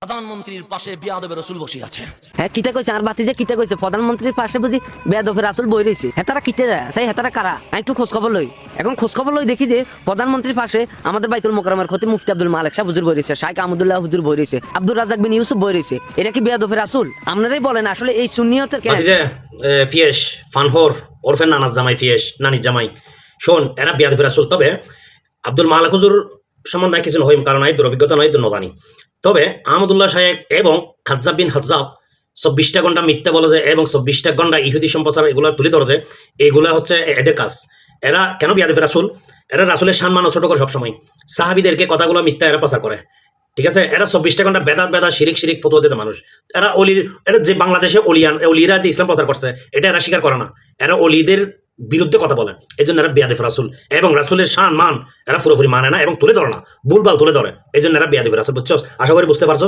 প্রধানমন্ত্রীর পাশে বিয়াদবের রাসূল বসে আছে। হ্যাঁ কিতা কইছে আর বাতি যে কিতা কইছে প্রধানমন্ত্রীর পাশে বুঝি বেয়াদফের রাসূল বই রইছে। হেতারা কিতে যায় সেই হেতারা কারা আমি একটু খোঁজ খবর লই। এখন খোঁজ খবর লই দেখি যে প্রধানমন্ত্রীর পাশে আমাদের বাইতুল মোকাররমের খতিব মুফতি আব্দুল মালিক সাহেব হুজুর বই রইছে, শাইখ আহমদুল্লাহ হুজুর বই রইছে, আব্দুর রাজ্জাক বিন ইউসুফ বই রইছে। এটা কি বেয়াদফের রাসূল? আপনারাই বলেন আসলে এই সুন্নিয়তের কেন? যে ফিয়েশ ফানহর ওরফে নানার জামাই ফিয়েশ নানির জামাই শোন এরা বিয়াদফের রাসূল। তবে আব্দুল মালিক হুজুর সম্বন্ধে কিছু হইম কারণ নাই দুরভিজ্ঞতা নয় নজানি। তবে আহমদুল্লাহ শাহেক এবং খাজ্জাব বিন হাজ্জাব 24টা ঘন্টা মিথ্যা বলে যে এবং 24টা ঘন্টা ইহুদি সম্প্রচার এগুলো তুলে ধরে যে এগুলা হচ্ছে এদের কাজ। এরা কেন বিয়াদফের রাসূল? এরা রাসূলের সম্মান ছোট করে সবসময় সাহাবীদেরকে কথাগুলো মিথ্যা এরা প্রচার করে। ঠিক আছে, এরা 24টা ঘন্টা বেদাত শিরিক ফতোয়া দিতে মানুষ। এরা অলির এরা যে বাংলাদেশে অলিরা যে ইসলাম প্রচার করছে এটা এরা স্বীকার করে না। এরা অলিদের বিরুদ্ধে কথা বলে, এই জন্য এরা বিয়াদফের রাসূল এবং রাসূলের শান মান এরা পুরোপুরি মানে না এবং তুলে ধরে না, ভুলভাল তুলে ধরে, এই জন্য এরা বিয়াদফের রাসূল। বুঝছো? আশা করি বুঝতে পারছো।